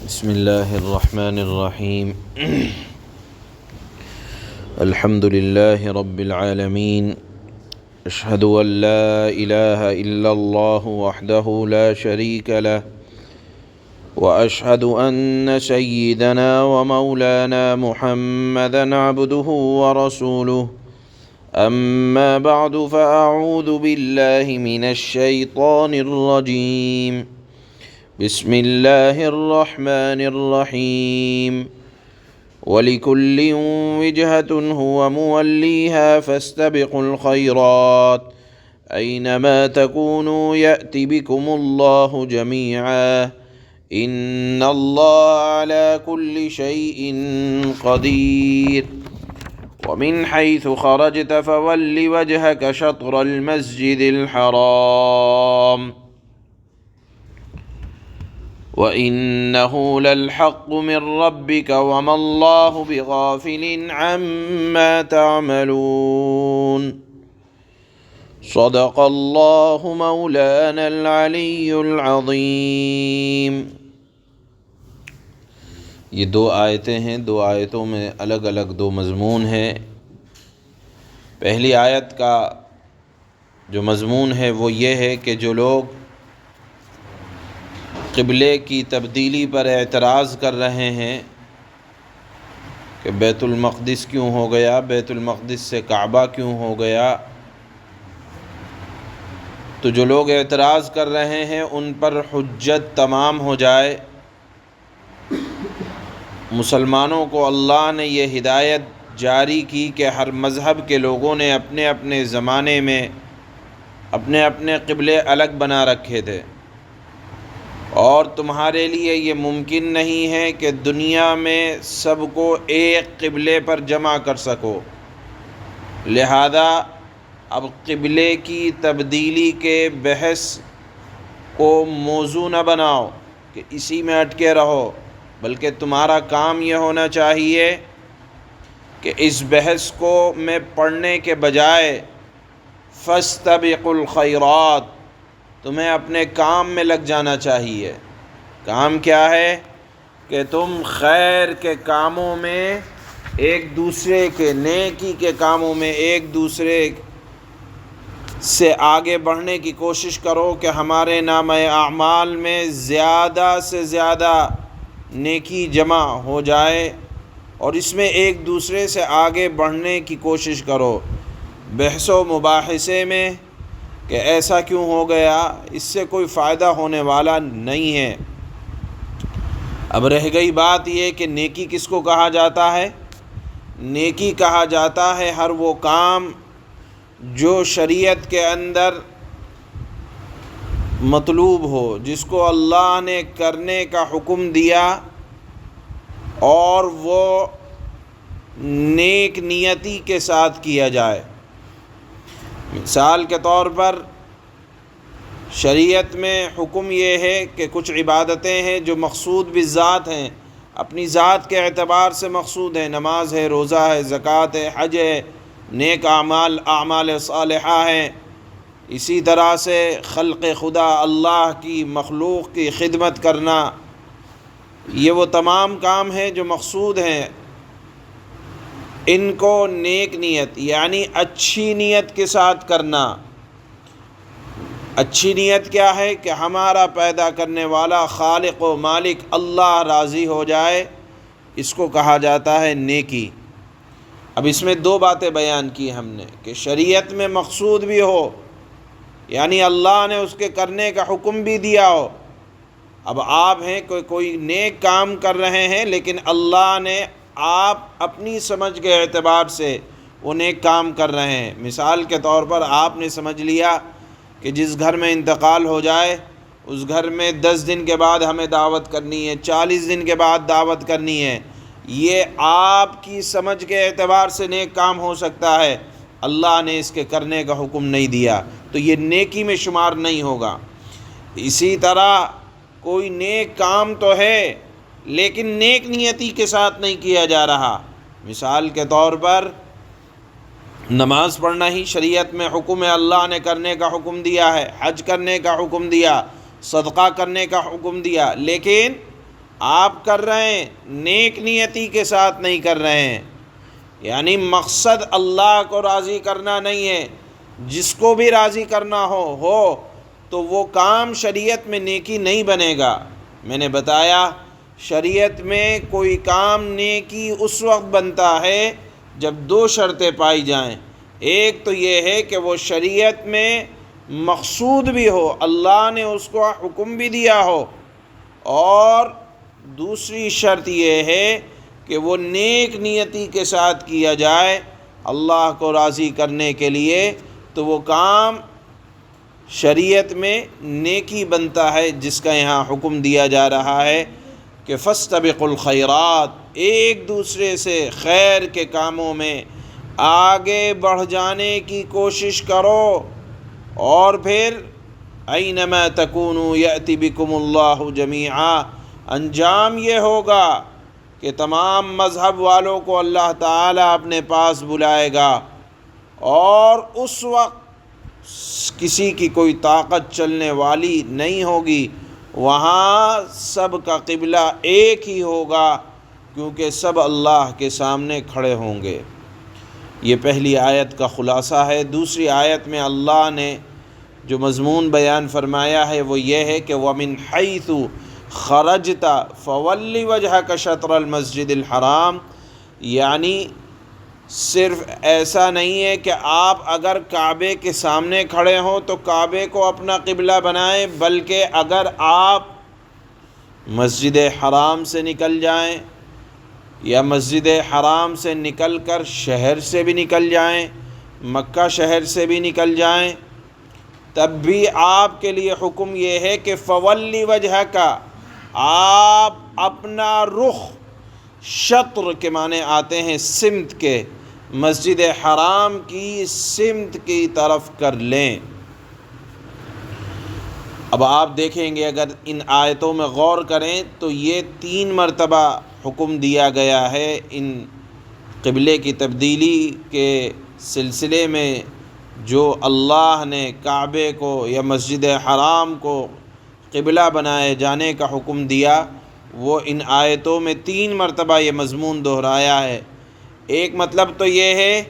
بسم اللہ الرحمن الرحیم الحمد للہ رب العالمین اشہد ان لا الہ الا اللہ وحدہ لا شریک لہ واشہد ان سیدنا ومولانا محمدا عبدہ ورسولہ اما بعد فاعوذ باللہ من الشیطان الرجیم بسم اللہ الرحمن الرحیم وَلِكُلٍّ وِجْهَةٌ هُوَ مُوَلِّيهَا فَاسْتَبِقُوا الْخَيْرَاتِ أَيْنَمَا تَكُونُوا يَأْتِ بِكُمُ اللَّهُ جَمِيعًا إِنَّ اللَّهَ عَلَى كُلِّ شَيْءٍ قَدِيرٌ وَمِنْ حَيْثُ خَرَجْتَ فَوَلِّ وَجْهَكَ شَطْرَ الْمَسْجِدِ الْحَرَامِ وَإِنَّهُ لَلْحَقُّ مِنْ رَبِّكَ وَمَا اللَّهُ بِغَافِلٍ عَمَّا تَعْمَلُونَ صدق اللہ مولانا العلی العظیم۔ یہ دو آیتیں ہیں، دو آیتوں میں الگ الگ دو مضمون ہیں۔ پہلی آیت کا جو مضمون ہے وہ یہ ہے کہ جو لوگ قبلے کی تبدیلی پر اعتراض کر رہے ہیں کہ بیت المقدس کیوں ہو گیا، بیت المقدس سے کعبہ کیوں ہو گیا، تو جو لوگ اعتراض کر رہے ہیں ان پر حجت تمام ہو جائے۔ مسلمانوں کو اللہ نے یہ ہدایت جاری کی کہ ہر مذہب کے لوگوں نے اپنے اپنے زمانے میں اپنے اپنے قبلے الگ بنا رکھے تھے، اور تمہارے لیے یہ ممکن نہیں ہے کہ دنیا میں سب کو ایک قبلے پر جمع کر سکو، لہذا اب قبلے کی تبدیلی کے بحث کو موضوع نہ بناؤ کہ اسی میں اٹکے رہو، بلکہ تمہارا کام یہ ہونا چاہیے کہ اس بحث کو میں پڑھنے کے بجائے فاستبقوا الخیرات، تمہیں اپنے کام میں لگ جانا چاہیے۔ کام کیا ہے؟ کہ تم خیر کے کاموں میں ایک دوسرے کے، نیکی کے کاموں میں ایک دوسرے سے آگے بڑھنے کی کوشش کرو کہ ہمارے نامہ اعمال میں زیادہ سے زیادہ نیکی جمع ہو جائے، اور اس میں ایک دوسرے سے آگے بڑھنے کی کوشش کرو۔ بحث و مباحثے میں کہ ایسا کیوں ہو گیا، اس سے کوئی فائدہ ہونے والا نہیں ہے۔ اب رہ گئی بات یہ کہ نیکی کس کو کہا جاتا ہے؟ نیکی کہا جاتا ہے ہر وہ کام جو شریعت کے اندر مطلوب ہو، جس کو اللہ نے کرنے کا حکم دیا اور وہ نیک نیتی کے ساتھ کیا جائے۔ مثال کے طور پر شریعت میں حکم یہ ہے کہ کچھ عبادتیں ہیں جو مقصود بالذات ہیں، اپنی ذات کے اعتبار سے مقصود ہیں، نماز ہے، روزہ ہے، زکوٰۃ ہے، حج ہے، نیک اعمال صالحہ ہیں۔ اسی طرح سے خلق خدا، اللہ کی مخلوق کی خدمت کرنا، یہ وہ تمام کام ہیں جو مقصود ہیں۔ ان کو نیک نیت یعنی اچھی نیت کے ساتھ کرنا۔ اچھی نیت کیا ہے؟ کہ ہمارا پیدا کرنے والا خالق و مالک اللہ راضی ہو جائے، اس کو کہا جاتا ہے نیکی۔ اب اس میں دو باتیں بیان کی ہم نے کہ شریعت میں مقصود بھی ہو، یعنی اللہ نے اس کے کرنے کا حکم بھی دیا ہو۔ اب آپ ہیں کوئی نیک کام کر رہے ہیں، لیکن اللہ نے آپ اپنی سمجھ کے اعتبار سے وہ نیک کام کر رہے ہیں۔ مثال کے طور پر آپ نے سمجھ لیا کہ جس گھر میں انتقال ہو جائے اس گھر میں 10 دن کے بعد ہمیں دعوت کرنی ہے، 40 دن کے بعد دعوت کرنی ہے۔ یہ آپ کی سمجھ کے اعتبار سے نیک کام ہو سکتا ہے، اللہ نے اس کے کرنے کا حکم نہیں دیا، تو یہ نیکی میں شمار نہیں ہوگا۔ اسی طرح کوئی نیک کام تو ہے لیکن نیک نیتی کے ساتھ نہیں کیا جا رہا۔ مثال کے طور پر نماز پڑھنا ہی شریعت میں حکم ہے، اللہ نے کرنے کا حکم دیا ہے، حج کرنے کا حکم دیا، صدقہ کرنے کا حکم دیا، لیکن آپ کر رہے ہیں نیک نیتی کے ساتھ نہیں کر رہے ہیں، یعنی مقصد اللہ کو راضی کرنا نہیں ہے، جس کو بھی راضی کرنا ہو تو وہ کام شریعت میں نیکی نہیں بنے گا۔ میں نے بتایا شریعت میں کوئی کام نیکی اس وقت بنتا ہے جب دو شرطیں پائی جائیں۔ ایک تو یہ ہے کہ وہ شریعت میں مقصود بھی ہو، اللہ نے اس کو حکم بھی دیا ہو، اور دوسری شرط یہ ہے کہ وہ نیک نیتی کے ساتھ کیا جائے اللہ کو راضی کرنے کے لیے، تو وہ کام شریعت میں نیکی بنتا ہے، جس کا یہاں حکم دیا جا رہا ہے کہ فاستبقوا الخیرات، ایک دوسرے سے خیر کے کاموں میں آگے بڑھ جانے کی کوشش کرو، اور پھر اینما تکونوا یأتی بکم اللہ جمیعا، انجام یہ ہوگا کہ تمام مذہب والوں کو اللہ تعالیٰ اپنے پاس بلائے گا، اور اس وقت کسی کی کوئی طاقت چلنے والی نہیں ہوگی، وہاں سب کا قبلہ ایک ہی ہوگا، کیونکہ سب اللہ کے سامنے کھڑے ہوں گے۔ یہ پہلی آیت کا خلاصہ ہے۔ دوسری آیت میں اللہ نے جو مضمون بیان فرمایا ہے وہ یہ ہے کہ وَمِنْ حَيْثُ خَرَجْتَ فَوَلِّ وَجْهَكَ شَطْرَ الْمَسْجِدِ الْحَرَامِ، یعنی صرف ایسا نہیں ہے کہ آپ اگر کعبے کے سامنے کھڑے ہوں تو کعبے کو اپنا قبلہ بنائیں، بلکہ اگر آپ مسجد حرام سے نکل جائیں یا مسجد حرام سے نکل کر شہر سے بھی نکل جائیں، مکہ شہر سے بھی نکل جائیں، تب بھی آپ کے لیے حکم یہ ہے کہ فولی وجہ کا، آپ اپنا رخ، شطر کے معنی آتے ہیں سمت کے، مسجد حرام کی سمت کی طرف کر لیں۔ اب آپ دیکھیں گے اگر ان آیتوں میں غور کریں تو یہ 3 مرتبہ حکم دیا گیا ہے ان قبلے کی تبدیلی کے سلسلے میں۔ جو اللہ نے کعبے کو یا مسجد حرام کو قبلہ بنائے جانے کا حکم دیا، وہ ان آیتوں میں 3 مرتبہ یہ مضمون دہرایا ہے۔ ایک مطلب تو یہ ہے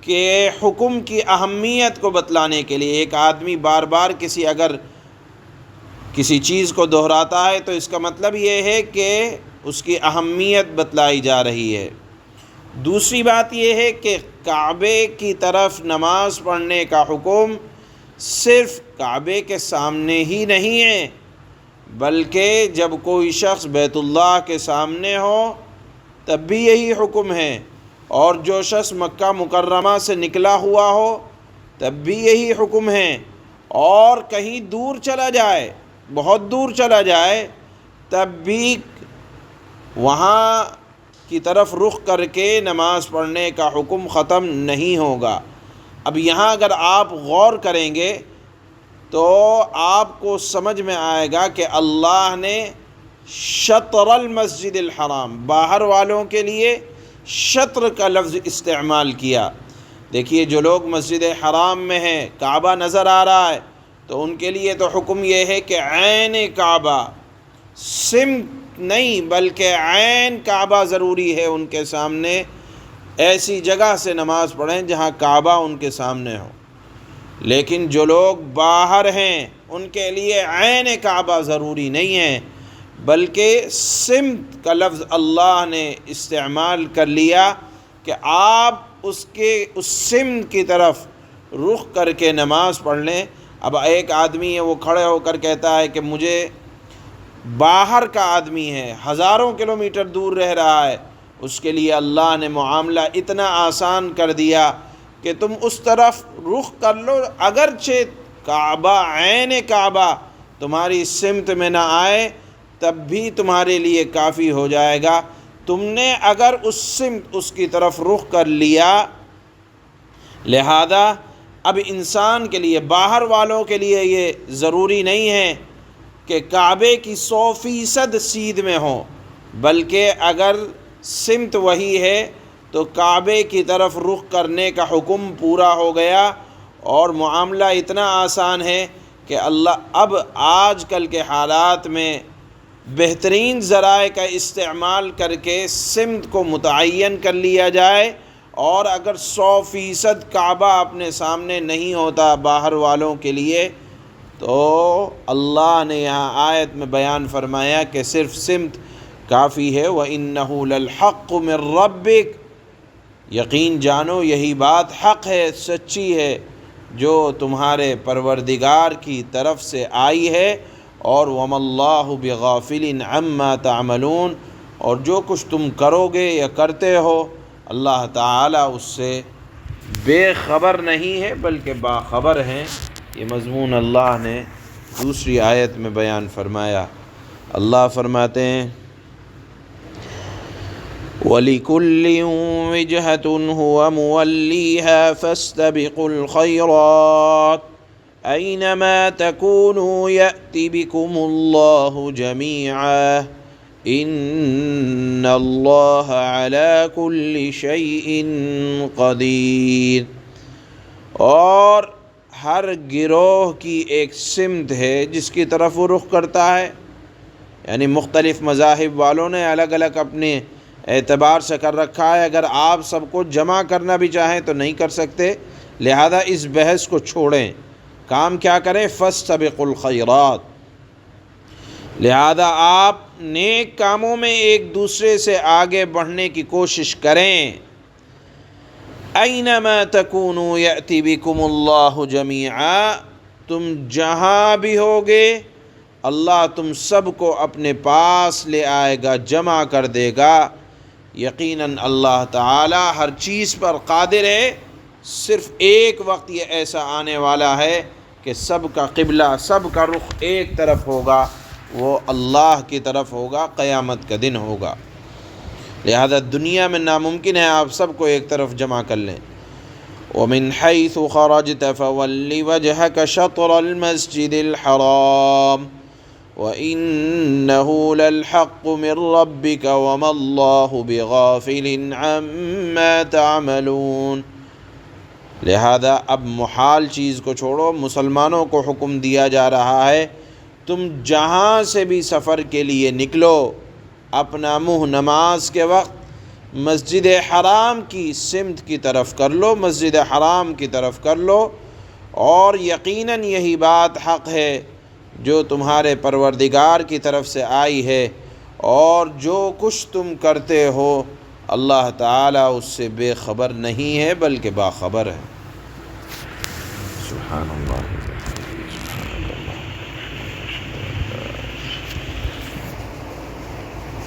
کہ حکم کی اہمیت کو بتلانے کے لیے، ایک آدمی بار بار اگر کسی چیز کو دہراتا ہے تو اس کا مطلب یہ ہے کہ اس کی اہمیت بتلائی جا رہی ہے۔ دوسری بات یہ ہے کہ کعبے کی طرف نماز پڑھنے کا حکم صرف کعبے کے سامنے ہی نہیں ہے، بلکہ جب کوئی شخص بیت اللہ کے سامنے ہو تب بھی یہی حکم ہے، اور جو شخص مکہ مکرمہ سے نکلا ہوا ہو تب بھی یہی حکم ہے، اور کہیں دور چلا جائے، بہت دور چلا جائے، تب بھی وہاں کی طرف رخ کر کے نماز پڑھنے کا حکم ختم نہیں ہوگا۔ اب یہاں اگر آپ غور کریں گے تو آپ کو سمجھ میں آئے گا کہ اللہ نے شطر المسجد الحرام، باہر والوں کے لیے شطر کا لفظ استعمال کیا۔ دیکھیے جو لوگ مسجد حرام میں ہیں، کعبہ نظر آ رہا ہے، تو ان کے لیے تو حکم یہ ہے کہ عین کعبہ، سمت نہیں بلکہ عین کعبہ ضروری ہے ان کے سامنے، ایسی جگہ سے نماز پڑھیں جہاں کعبہ ان کے سامنے ہو۔ لیکن جو لوگ باہر ہیں ان کے لیے عین کعبہ ضروری نہیں ہے، بلکہ سمت کا لفظ اللہ نے استعمال کر لیا کہ آپ اس سمت کی طرف رخ کر کے نماز پڑھ لیں۔ اب ایک آدمی ہے، وہ کھڑے ہو کر کہتا ہے کہ مجھے باہر کا آدمی ہے، ہزاروں کلومیٹر دور رہ رہا ہے، اس کے لیے اللہ نے معاملہ اتنا آسان کر دیا کہ تم اس طرف رخ کر لو، اگرچہ کعبہ، عین کعبہ تمہاری سمت میں نہ آئے تب بھی تمہارے لیے کافی ہو جائے گا۔ تم نے اگر اس سمت، اس کی طرف رخ کر لیا، لہذا اب انسان کے لیے، باہر والوں کے لیے یہ ضروری نہیں ہے کہ کعبے کی 100% سیدھ میں ہو، بلکہ اگر سمت وہی ہے تو کعبے کی طرف رخ کرنے کا حکم پورا ہو گیا، اور معاملہ اتنا آسان ہے کہ اللہ اب آج کل کے حالات میں بہترین ذرائع کا استعمال کر کے سمت کو متعین کر لیا جائے، اور اگر 100% کعبہ اپنے سامنے نہیں ہوتا باہر والوں کے لیے، تو اللہ نے یہاں آیت میں بیان فرمایا کہ صرف سمت کافی ہے۔ وَإِنَّهُ لَلْحَقُّ مِن رَبِّكَ، یقین جانو یہی بات حق ہے، سچی ہے، جو تمہارے پروردگار کی طرف سے آئی ہے۔ اور وَمَا اللَّهُ بِغَافِلٍ عَمَّا تَعْمَلُونَ، اور جو کچھ تم کرو گے یا کرتے ہو، اللہ تعالیٰ اس سے بے خبر نہیں ہے بلکہ باخبر ہیں۔ یہ مضمون اللہ نے دوسری آیت میں بیان فرمایا۔ اللہ فرماتے ہیں وَلِكُلٍّ وِجْهَةٌ هُوَ مُوَلِّيهَا فَاسْتَبِقُوا الْخَيْرَاتِ أَيْنَمَا تَكُونُوا يَأْتِ بِكُمُ اللَّهُ جَمِيعًا إِنَّ اللَّهَ عَلَى كُلِّ شَيْءٍ قَدِيرٌ، اور ہر گروہ کی ایک سمت ہے جس کی طرف وہ رخ کرتا ہے، یعنی مختلف مذاہب والوں نے الگ الگ اپنے اعتبار سے کر رکھا ہے۔ اگر آپ سب کو جمع کرنا بھی چاہیں تو نہیں کر سکتے، لہذا اس بحث کو چھوڑیں، کام کیا کریں؟ فَاسْتَبِقُوا الْخَيْرَاتِ، لہذا آپ نیک کاموں میں ایک دوسرے سے آگے بڑھنے کی کوشش کریں۔ أَيْنَمَا تَكُونُوا يَأْتِ بِكُمُ اللَّهُ جَمِيعًا، تم جہاں بھی ہوگے اللہ تم سب کو اپنے پاس لے آئے گا، جمع کر دے گا۔ یقیناً اللہ تعالی ہر چیز پر قادر ہے، صرف ایک وقت یہ ایسا آنے والا ہے کہ سب کا قبلہ، سب کا رخ ایک طرف ہوگا، وہ اللہ کی طرف ہوگا، قیامت کا دن ہوگا۔ لہذا دنیا میں ناممکن ہے آپ سب کو ایک طرف جمع کر لیں۔ وَمِنْ حَيْثُ خَرَجْتَ فَوَلِّ وَجْهَكَ شَطْرَ الْمَسْجِدِ الْحَرَامِ وَإِنَّهُ لَلْحَقُّ مِن رَبِّكَ وَمَا اللَّهُ بِغَافِلٍ عَمَّا تَعْمَلُونَ، لہذا اب محال چیز کو چھوڑو، مسلمانوں کو حکم دیا جا رہا ہے تم جہاں سے بھی سفر کے لیے نکلو، اپنا منہ نماز کے وقت مسجد حرام کی سمت کی طرف کر لو، مسجد حرام کی طرف کر لو، اور یقیناً یہی بات حق ہے جو تمہارے پروردگار کی طرف سے آئی ہے، اور جو کچھ تم کرتے ہو اللہ تعالیٰ اس سے بے خبر نہیں ہے بلکہ باخبر ہے۔